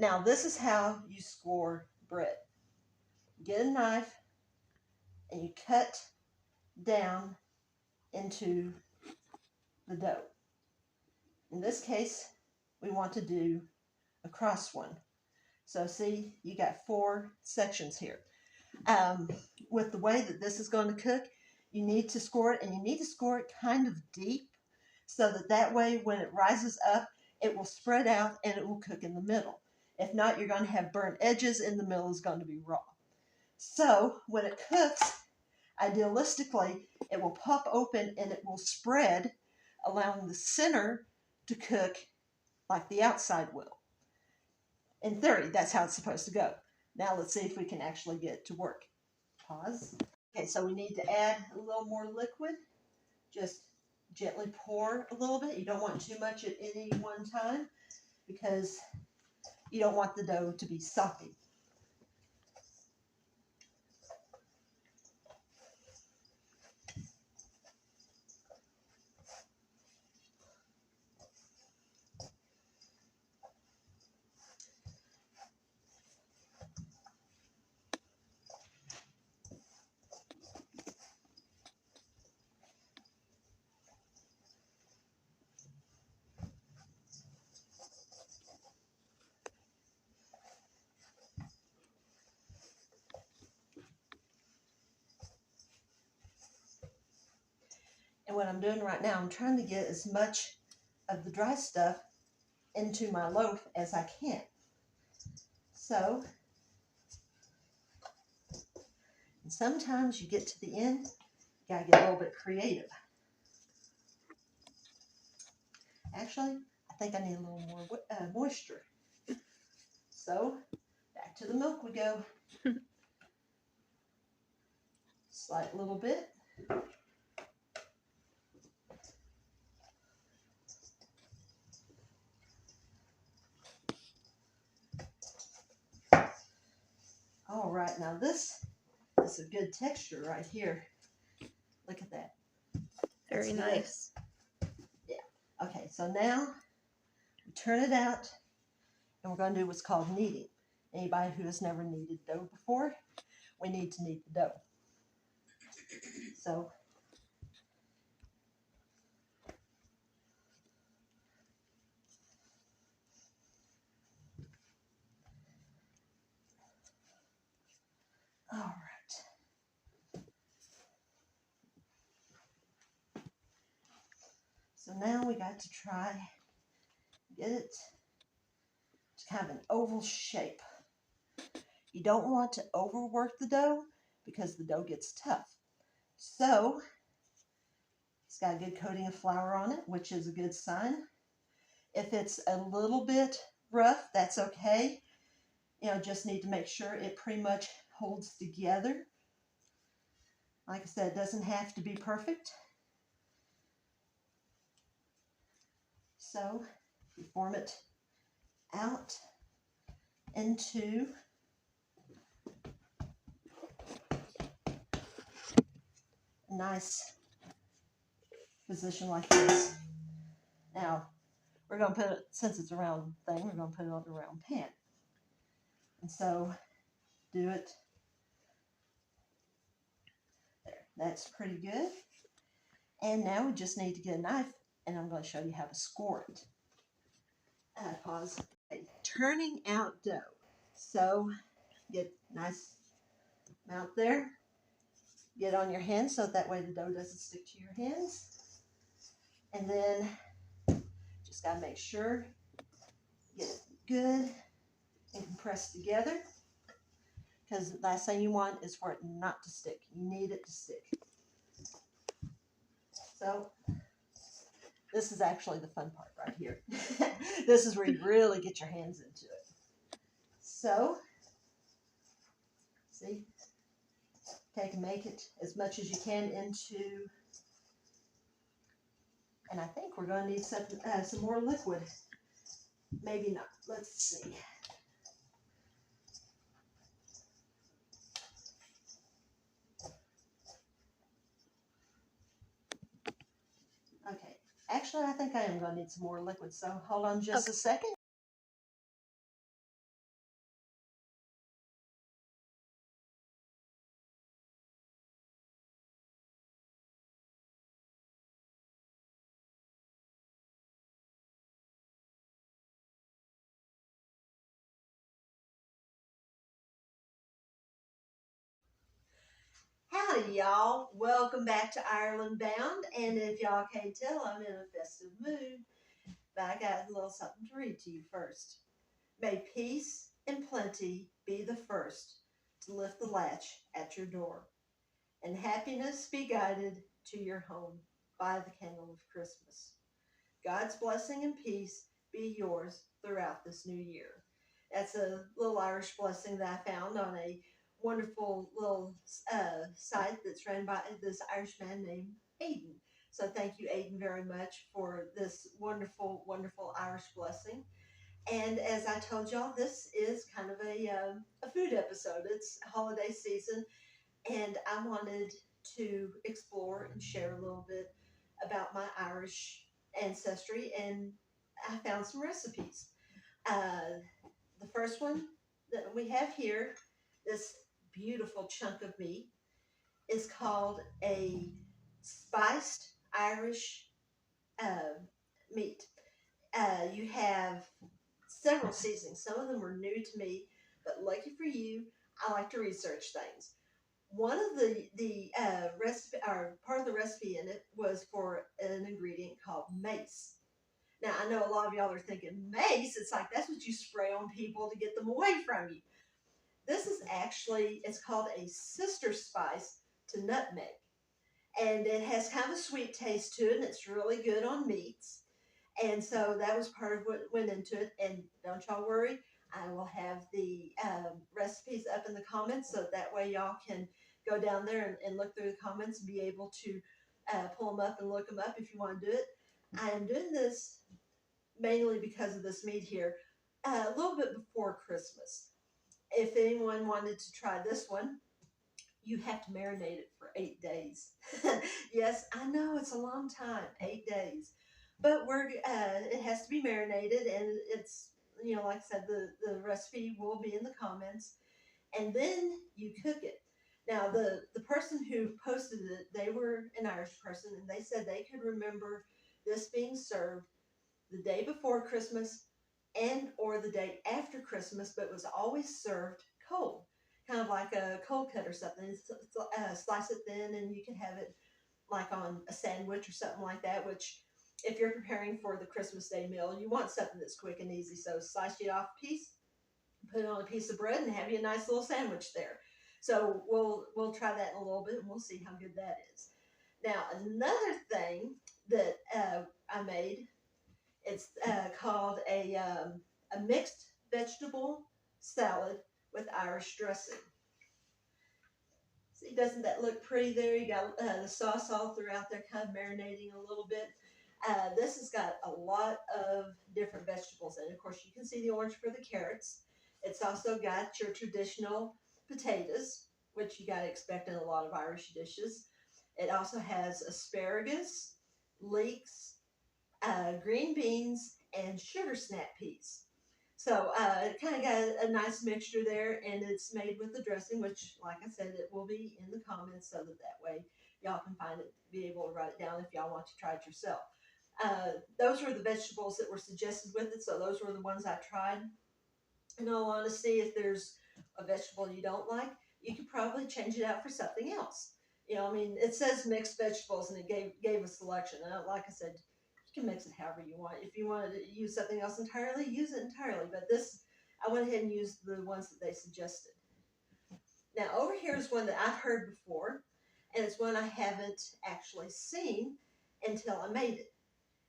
Now this is how you score bread. Get a knife and you cut down into the dough. In this case, we want to do a cross one. So see, you got 4 sections here. With the way that this is going to cook, you need to score it, and you need to score it kind of deep so that way when it rises up, it will spread out and it will cook in the middle. If not, you're going to have burnt edges and the middle is going to be raw. So when it cooks, idealistically, it will pop open and it will spread, allowing the center to cook like the outside will. In theory, that's how it's supposed to go. Now let's see if we can actually get it to work. Pause. Okay, so we need to add a little more liquid. Just gently pour a little bit. You don't want too much at any one time because you don't want the dough to be soggy. And what I'm doing right now, I'm trying to get as much of the dry stuff into my loaf as I can. So, and sometimes you get to the end, you gotta get a little bit creative. Actually, I think I need a little more moisture. So, back to the milk we go. Slight little bit. All right, now this is a good texture right here. Look at that. Very nice. Yeah. Okay, so now we turn it out and we're going to do what's called kneading. Anybody who has never kneaded dough before, we need to knead the dough. So all right. So now we got to try get it to kind of an oval shape. You don't want to overwork the dough because the dough gets tough. So it's got a good coating of flour on it, which is a good sign. If it's a little bit rough, that's okay. You know, just need to make sure it pretty much holds together. Like I said, it doesn't have to be perfect. So you form it out into a nice position like this. Now, we're going to put it, since it's a round thing, we're going to put it on the round pan. And so, do it. There, that's pretty good. And now we just need to get a knife, and I'm going to show you how to score it. Pause. Okay, turning out dough. So, get nice amount there. Get on your hands so that way the dough doesn't stick to your hands. And then just got to make sure get it good and compressed together, because the last thing you want is for it not to stick. You need it to stick. So this is actually the fun part right here. This is where you really get your hands into it. So see, take and make it as much as you can into, and I think we're going to need some more liquid. Maybe not. Let's see. Okay. Actually, I think I am going to need some more liquid. So hold on just a second. Howdy, y'all. Welcome back to Ireland Bound. And if y'all can't tell, I'm in a festive mood. But I got a little something to read to you first. May peace and plenty be the first to lift the latch at your door, and happiness be guided to your home by the candle of Christmas. God's blessing and peace be yours throughout this new year. That's a little Irish blessing that I found on a wonderful little site that's run by this Irish man named Aiden. So thank you, Aiden, very much for this wonderful, wonderful Irish blessing. And as I told y'all, this is kind of a food episode. It's holiday season, and I wanted to explore and share a little bit about my Irish ancestry, and I found some recipes. Uh, the first one that we have here, this beautiful chunk of meat, is called a spiced Irish uh, meat. You have several seasonings. Some of them were new to me, but lucky for you, I like to research things. One of the recipe, or part of the recipe in it, was for an ingredient called mace. Now I know a lot of y'all are thinking mace. It's like that's what you spray on people to get them away from you. This is actually, it's called a sister spice to nutmeg, and it has kind of a sweet taste to it, and it's really good on meats. And so that was part of what went into it. And don't y'all worry, I will have the recipes up in the comments, so that way y'all can go down there and look through the comments and be able to pull them up and look them up if you want to do it. I am doing this mainly because of this meat here, a little bit before Christmas. If anyone wanted to try this one, you have to marinate it for 8 days. Yes, I know it's a long time, 8 days, but it has to be marinated, and it's, like I said, the recipe will be in the comments, and then you cook it. Now the person who posted it, they were an Irish person, and they said they could remember this being served the day before Christmas and or the day after Christmas, but it was always served cold, kind of like a cold cut or something. Slice it thin, and you can have it like on a sandwich or something like that. Which, if you're preparing for the Christmas Day meal, you want something that's quick and easy. So slice it off a piece, put it on a piece of bread, and have you a nice little sandwich there. So we'll try that in a little bit, and we'll see how good that is. Now another thing that I made, it's called a mixed vegetable salad with Irish dressing. See, doesn't that look pretty there? You got the sauce all throughout there, kind of marinating a little bit. This has got a lot of different vegetables in it. Of course, you can see the orange for the carrots. It's also got your traditional potatoes, which you got to expect in a lot of Irish dishes. It also has asparagus, leeks, green beans, and sugar snap peas. So it kind of got a nice mixture there, and it's made with the dressing, which, like I said, it will be in the comments, so that way y'all can find it, be able to write it down if y'all want to try it yourself. Those were the vegetables that were suggested with it, so those were the ones I tried. In all honesty, if there's a vegetable you don't like, you could probably change it out for something else. I mean, it says mixed vegetables, and it gave a selection. And like I said, you can mix it however you want. If you wanted to use something else entirely, use it entirely. But this, I went ahead and used the ones that they suggested. Now, over here is one that I've heard before, and it's one I haven't actually seen until I made it.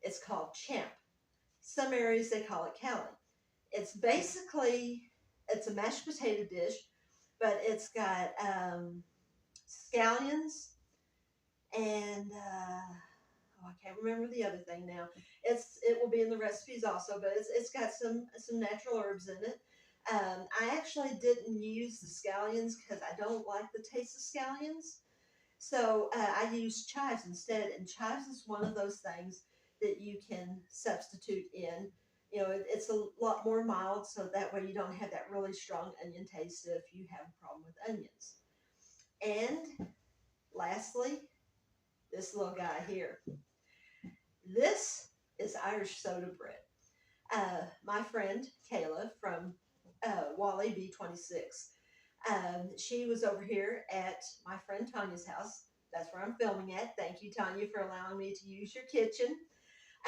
It's called champ. Some areas they call it Cali. It's basically, it's a mashed potato dish, but it's got scallions and I can't remember the other thing now. It will be in the recipes also, but it's got some natural herbs in it. I actually didn't use the scallions because I don't like the taste of scallions, so I used chives instead. And chives is one of those things that you can substitute in. It's a lot more mild, so that way you don't have that really strong onion taste if you have a problem with onions. And lastly, this little guy here. This is Irish soda bread. My friend Kayla from Wally B26, She was over here at my friend Tanya's house. That's where I'm filming at. Thank you, Tanya, for allowing me to use your kitchen.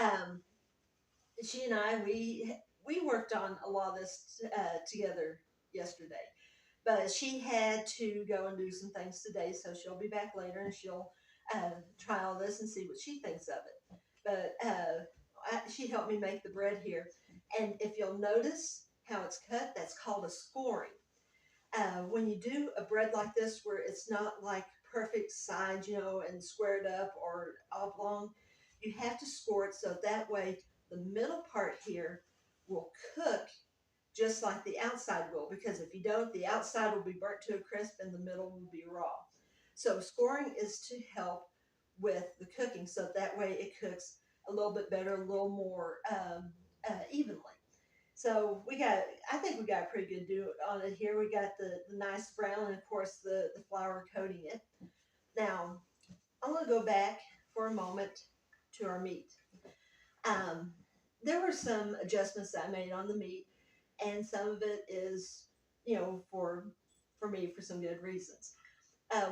Um, she and I, we worked on a lot of this together yesterday. But she had to go and do some things today, so she'll be back later and she'll try all this and see what she thinks of it. But she helped me make the bread here. And if you'll notice how it's cut, that's called a scoring. When you do a bread like this, where it's not like perfect sides, and squared up or oblong, you have to score it so that way the middle part here will cook just like the outside will, because if you don't, the outside will be burnt to a crisp and the middle will be raw. So scoring is to help with the cooking, so that way it cooks a little bit better, a little more evenly. So I think we got a pretty good do on it here. We got the nice brown and of course the flour coating it. Now, I want to go back for a moment to our meat. Um, there were some adjustments that I made on the meat, and some of it is, for me for some good reasons.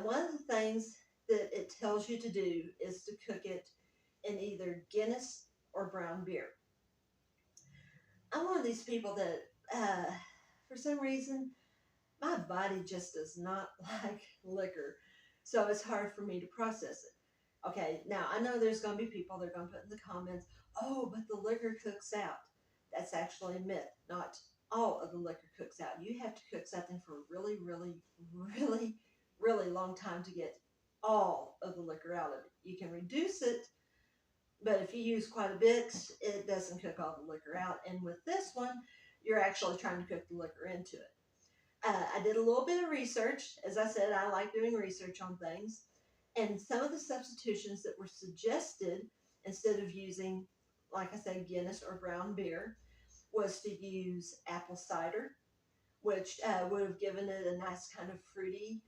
One of the things that it tells you to do is to cook it in either Guinness or brown beer. I'm one of these people that, for some reason, my body just does not like liquor, so it's hard for me to process it. Okay, now I know there's going to be people that are going to put in the comments, oh, but the liquor cooks out. That's actually a myth. Not all of the liquor cooks out. You have to cook something for a really, really, really, really long time to get all of the liquor out of it. You can reduce it, but if you use quite a bit, it doesn't cook all the liquor out. And with this one, you're actually trying to cook the liquor into it. I did a little bit of research. As I said, I like doing research on things. And some of the substitutions that were suggested instead of using, like I said, Guinness or brown beer, was to use apple cider, which would have given it a nice kind of fruity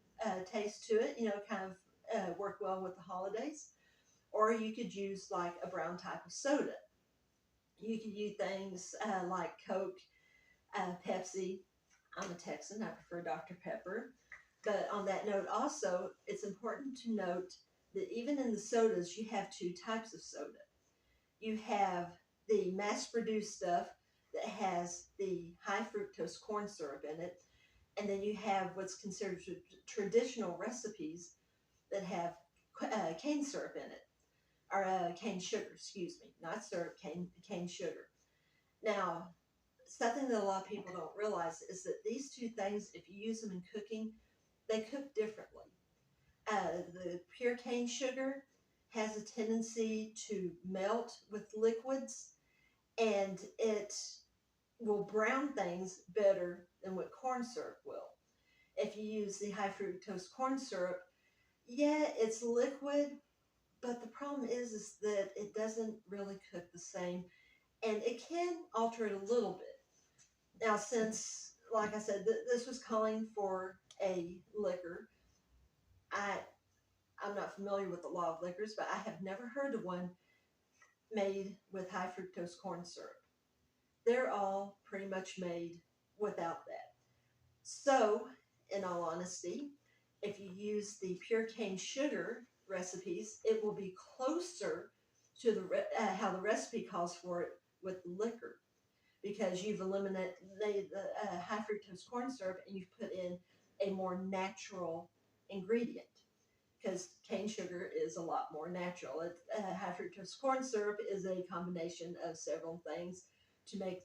taste to it, kind of work well with the holidays. Or you could use like a brown type of soda. You could use things like Coke, Pepsi. I'm a Texan. I prefer Dr. Pepper. But on that note, also, it's important to note that even in the sodas, you have two types of soda. You have the mass produced stuff that has the high fructose corn syrup in it. And then you have what's considered traditional recipes that have cane syrup in it, or cane sugar, excuse me, not syrup, cane sugar. Now, something that a lot of people don't realize is that these two things, if you use them in cooking, they cook differently. The pure cane sugar has a tendency to melt with liquids, and it will brown things better than what corn syrup will. If you use the high fructose corn syrup, yeah, it's liquid, but the problem is that it doesn't really cook the same, and it can alter it a little bit. Now, since, like I said, this was calling for a liquor, I I'm not familiar with the law of liquors, but I have never heard of one made with high fructose corn syrup. They're all pretty much made without that. So, in all honesty, if you use the pure cane sugar recipes, it will be closer to how the recipe calls for it with liquor, because you've eliminated the high fructose corn syrup and you've put in a more natural ingredient, because cane sugar is a lot more natural. High fructose corn syrup is a combination of several things to make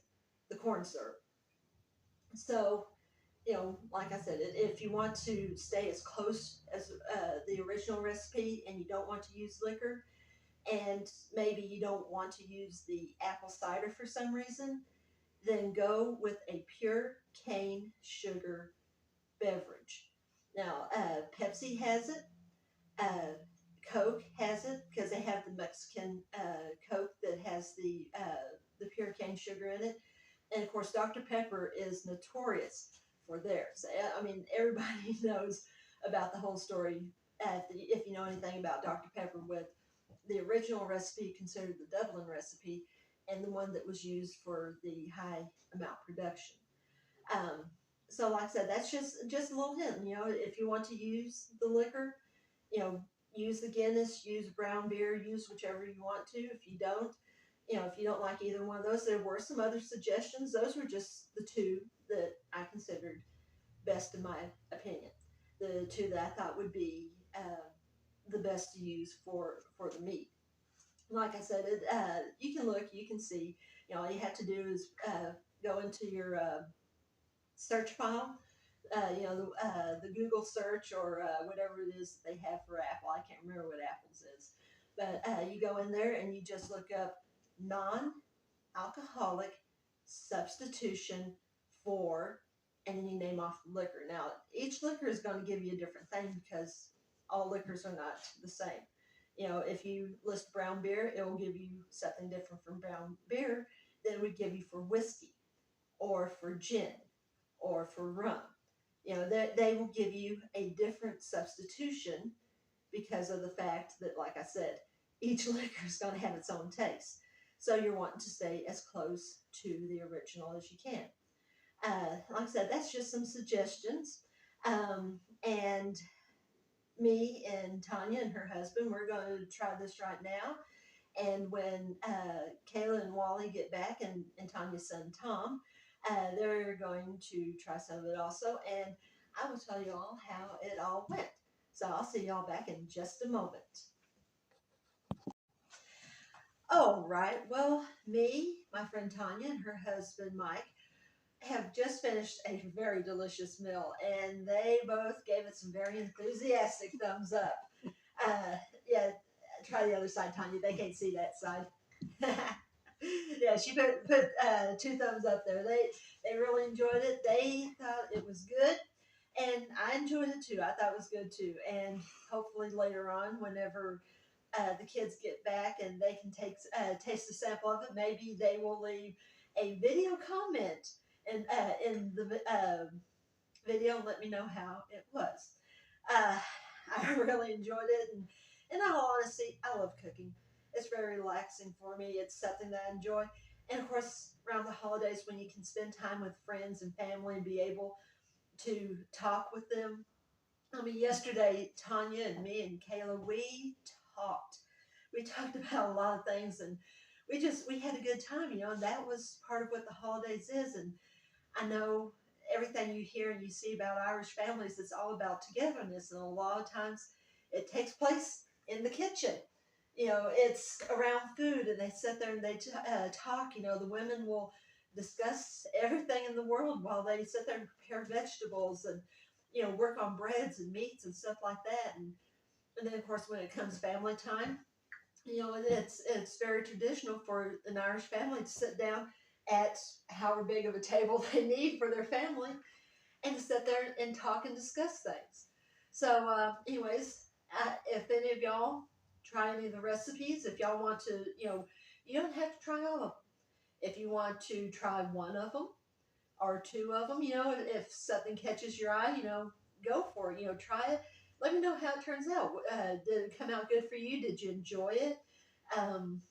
the corn syrup. So, like I said, if you want to stay as close as the original recipe and you don't want to use liquor, and maybe you don't want to use the apple cider for some reason, then go with a pure cane sugar beverage. Now, Pepsi has it. Uh, Coke has it because they have the Mexican Coke that has the pure cane sugar in it, and of course Dr. Pepper is notorious for theirs. I mean, everybody knows about the whole story. If you know anything about Dr. Pepper, with the original recipe considered the Dublin recipe, and the one that was used for the high amount production. Um, So like I said, that's just a little hint. If you want to use the liquor, you know, use the Guinness, use brown beer, use whichever you want to. If you don't, if you don't like either one of those, there were some other suggestions. Those were just the two that I considered best in my opinion. The two that I thought would be the best to use for the meat. Like I said, you can look, you can see. All you have to do is go into your search file, the Google search or whatever it is they have for Apple. I can't remember what Apple's is, but you go in there and you just look up non-alcoholic substitution for, and then you name off the liquor. Now, each liquor is going to give you a different thing because all liquors are not the same. If you list brown beer, it will give you something different from brown beer than it would give you for whiskey or for gin or for rum. They will give you a different substitution because of the fact that, like I said, each liquor is going to have its own taste. So you're wanting to stay as close to the original as you can. Like I said, that's just some suggestions. And me and Tonya and her husband, we're going to try this right now. And when Kayla and Wally get back, and Tanya's son Tom, they're going to try some of it also. And I will tell you all how it all went. So I'll see y'all back in just a moment. Oh, right. Well, me, my friend Tonya, and her husband Mike have just finished a very delicious meal, and they both gave it some very enthusiastic thumbs up. Yeah, try the other side, Tanya. They can't see that side. Yeah, she put two thumbs up there. They really enjoyed it. They thought it was good, and I enjoyed it too. I thought it was good too. And hopefully later on, whenever the kids get back and they can taste a sample of it, maybe they will leave a video comment in the video and let me know how it was. Uh, I really enjoyed it, and in all honesty, I love cooking. It's very relaxing for me. It's something that I enjoy, and of course, around the holidays when you can spend time with friends and family and be able to talk with them. I mean, yesterday, Tanya and me and Kayla, we talked. We talked about a lot of things, and we had a good time, and that was part of what the holidays is. And I know everything you hear and you see about Irish families, it's all about togetherness, and a lot of times it takes place in the kitchen. It's around food, and they sit there and they talk. The women will discuss everything in the world while they sit there and prepare vegetables and work on breads and meats and stuff like that. And then of course when it comes family time, it's very traditional for an Irish family to sit down at however big of a table they need for their family and to sit there and talk and discuss things. So, anyways, if any of y'all try any of the recipes, if y'all want to, you don't have to try all of them. If you want to try one of them or two of them, if something catches your eye, go for it. Try it. Let me know how it turns out. Did it come out good for you? Did you enjoy it? Um,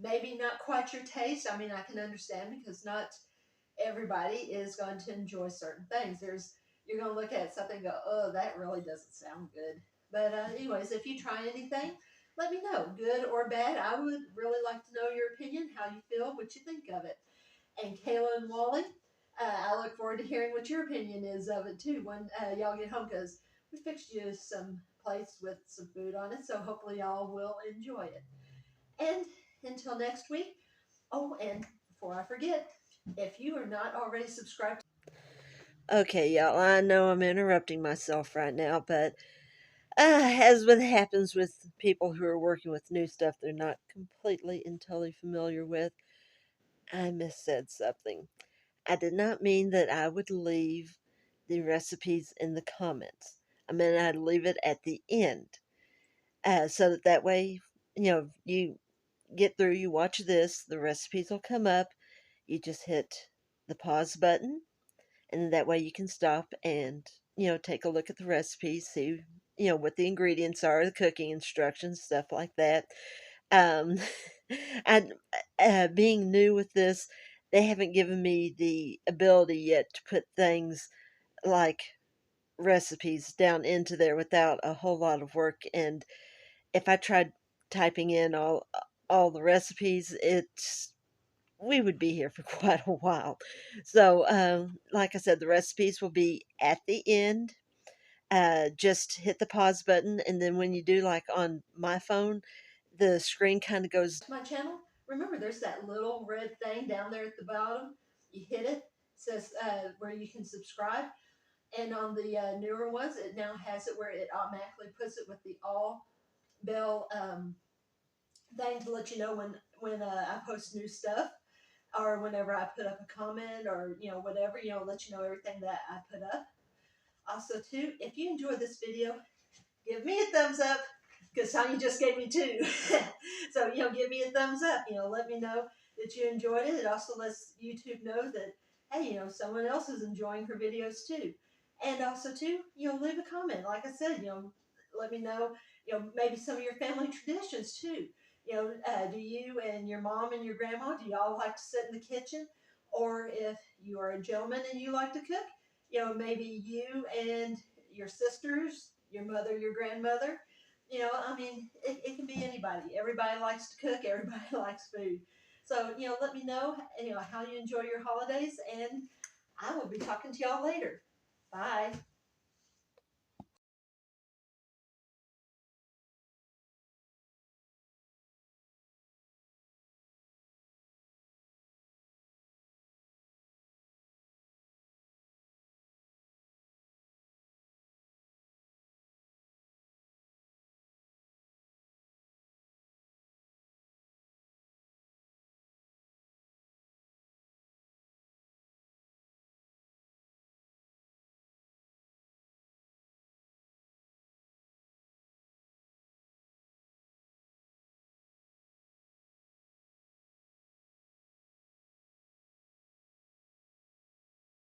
maybe not quite your taste. I mean, I can understand because not everybody is going to enjoy certain things. You're going to look at something and go, oh, that really doesn't sound good. But anyways, if you try anything, let me know, good or bad. I would really like to know your opinion, how you feel, what you think of it. And Kayla and Wally, I look forward to hearing what your opinion is of it too when y'all get home, because we fixed you some plates with some food on it, so hopefully y'all will enjoy it. And until next week, oh, and before I forget, if you are not already subscribed. Okay, y'all, I know I'm interrupting myself right now, but as what happens with people who are working with new stuff they're not completely and totally familiar with, I missaid something. I did not mean that I would leave the recipes in the comments. I meant I'd leave it at the end. So that way, you get through, you watch this, the recipes will come up, you just hit the pause button, and that way you can stop and, take a look at the recipes, see, what the ingredients are, the cooking instructions, stuff like that. Um, and being new with this, they haven't given me the ability yet to put things like recipes down into there without a whole lot of work. And if I tried typing in all the recipes, it's we would be here for quite a while. So, like I said, the recipes will be at the end. Just hit the pause button, and then when you do, like on my phone, the screen kind of goes. To my channel, remember there's that little red thing down there at the bottom. You hit it, says where you can subscribe. And on the newer ones, it now has it where it automatically puts it with the all bell thing to let you know when I post new stuff, or whenever I put up a comment, or whatever, let you know everything that I put up. Also, too, if you enjoyed this video, give me a thumbs up, because Tonya just gave me two. So, give me a thumbs up. Let me know that you enjoyed it. It also lets YouTube know that, hey, someone else is enjoying her videos too. And also, too, leave a comment. Like I said, let me know, maybe some of your family traditions too. Do you and your mom and your grandma, do y'all like to sit in the kitchen? Or if you are a gentleman and you like to cook, maybe you and your sisters, your mother, your grandmother. I mean, it can be anybody. Everybody likes to cook. Everybody likes food. So, let me know, how you enjoy your holidays, and I will be talking to y'all later. Bye.